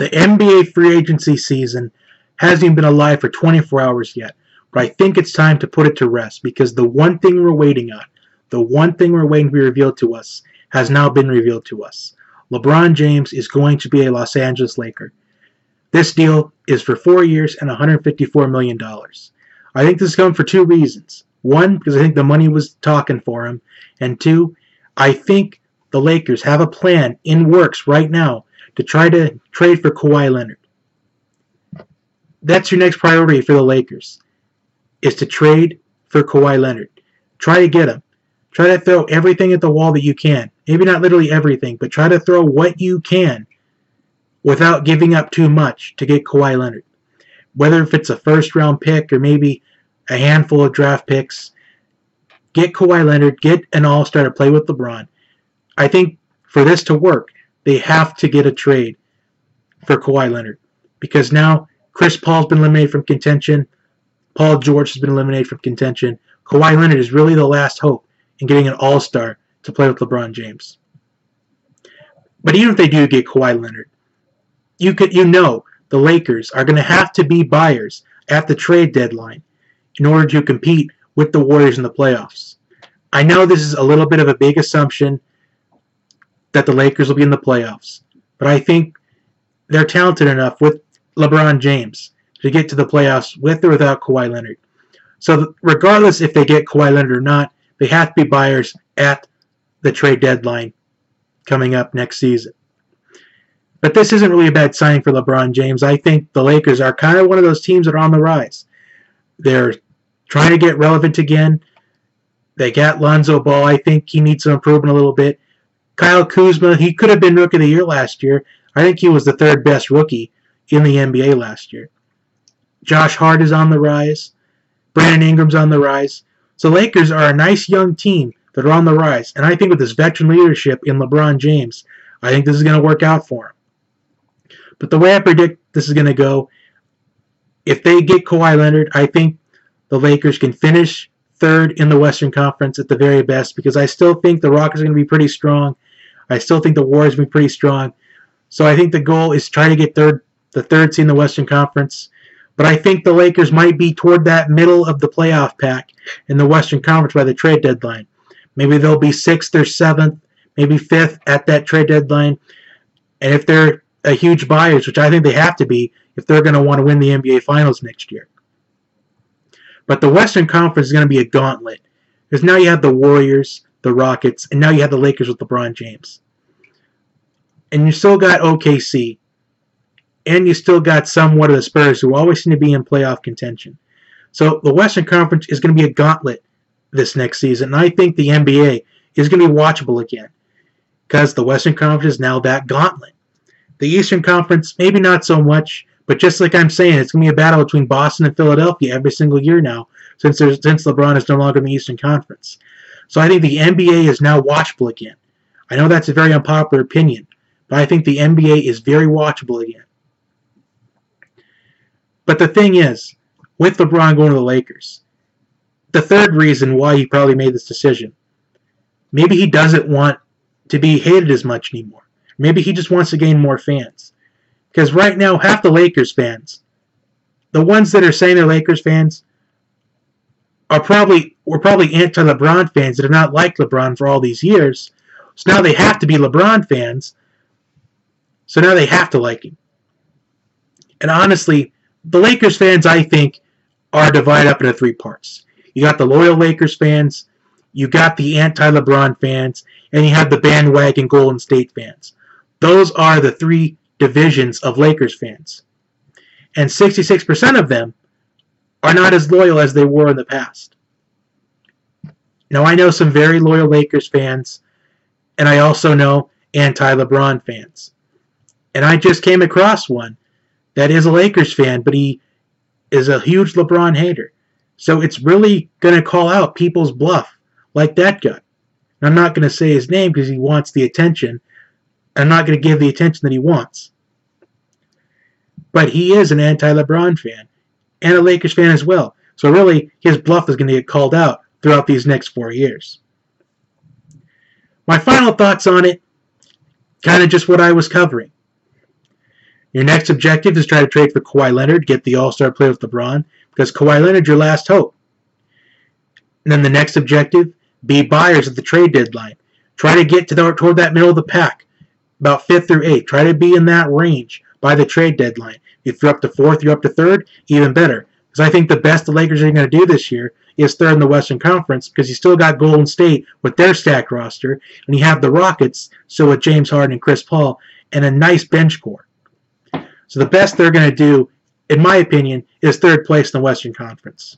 The NBA free agency season hasn't even been alive for 24 hours yet, but I think it's time to put it to rest because the one thing we're waiting on, the one thing we're waiting to be revealed to us, has now been revealed to us. LeBron James is going to be a Los Angeles Laker. This deal is for 4 years and $154 million. I think this is coming for two reasons. One, because I think the money was talking for him. And two, I think the Lakers have a plan in works right now to try to trade for Kawhi Leonard. That's your next priority for the Lakers, is to trade for Kawhi Leonard. Try to get him. Try to throw everything at the wall that you can. Maybe not literally everything, but try to throw what you can without giving up too much to get Kawhi Leonard. Whether if it's a first-round pick or maybe a handful of draft picks, get Kawhi Leonard, get an all-star to play with LeBron. I think for this to work, they have to get a trade for Kawhi Leonard because now Chris Paul's been eliminated from contention. Paul George has been eliminated from contention. Kawhi Leonard is really the last hope in getting an all-star to play with LeBron James. But even if they do get Kawhi Leonard, you know the Lakers are going to have to be buyers at the trade deadline in order to compete with the Warriors in the playoffs. I know this is a little bit of a big assumption that the Lakers will be in the playoffs, but I think they're talented enough with LeBron James to get to the playoffs with or without Kawhi Leonard. So regardless if they get Kawhi Leonard or not, they have to be buyers at the trade deadline coming up next season. But this isn't really a bad signing for LeBron James. I think the Lakers are kind of one of those teams that are on the rise. They're trying to get relevant again. They got Lonzo Ball. I think he needs some improvement a little bit. Kyle Kuzma, he could have been Rookie of the Year last year. I think he was the third best rookie in the NBA last year. Josh Hart is on the rise. Brandon Ingram's on the rise. So Lakers are a nice young team that are on the rise. And I think with this veteran leadership in LeBron James, I think this is going to work out for him. But the way I predict this is going to go, if they get Kawhi Leonard, I think the Lakers can finish third in the Western Conference at the very best because I still think the Rockets are going to be pretty strong. I still think the Warriors will be pretty strong. So I think the goal is to try to get the third seed in the Western Conference. But I think the Lakers might be toward that middle of the playoff pack in the Western Conference by the trade deadline. Maybe they'll be 6th or 7th, maybe 5th at that trade deadline. And if they're a huge buyers, which I think they have to be if they're going to want to win the NBA Finals next year. But the Western Conference is going to be a gauntlet. Because now you have the Warriors, the Rockets, and now you have the Lakers with LeBron James. And you still got OKC. And you still got somewhat of the Spurs, who always seem to be in playoff contention. So the Western Conference is going to be a gauntlet this next season. And I think the NBA is going to be watchable again. Because the Western Conference is now that gauntlet. The Eastern Conference, maybe not so much, but just like I'm saying, it's going to be a battle between Boston and Philadelphia every single year now, since LeBron is no longer in the Eastern Conference. So I think the NBA is now watchable again. I know that's a very unpopular opinion, but I think the NBA is very watchable again. But the thing is, with LeBron going to the Lakers, the third reason why he probably made this decision, maybe he doesn't want to be hated as much anymore. Maybe he just wants to gain more fans. Because right now, half the Lakers fans, the ones that are saying they're Lakers fans, were probably anti-LeBron fans that have not liked LeBron for all these years. So now they have to be LeBron fans. So now they have to like him. And honestly, the Lakers fans, I think, are divided up into three parts. You got the loyal Lakers fans, you got the anti-LeBron fans, and you have the bandwagon Golden State fans. Those are the three divisions of Lakers fans. And 66% of them are not as loyal as they were in the past. Now, I know some very loyal Lakers fans, and I also know anti-LeBron fans. And I just came across one that is a Lakers fan, but he is a huge LeBron hater. So it's really going to call out people's bluff, like that guy. And I'm not going to say his name because he wants the attention. I'm not going to give the attention that he wants. But he is an anti-LeBron fan and a Lakers fan as well. So really, his bluff is going to get called out throughout these next 4 years. My final thoughts on it, kind of just what I was covering. Your next objective is try to trade for Kawhi Leonard, get the All-Star play with LeBron, because Kawhi Leonard's your last hope. And then the next objective, be buyers at the trade deadline. Try to get toward that middle of the pack, about 5th through 8th. Try to be in that range by the trade deadline. If you're up to 4th, you're up to 3rd, even better. Because I think the best the Lakers are going to do this year is 3rd in the Western Conference, because you still got Golden State with their stacked roster, and you have the Rockets, so with James Harden and Chris Paul, and a nice bench core. So the best they're going to do, in my opinion, is 3rd place in the Western Conference.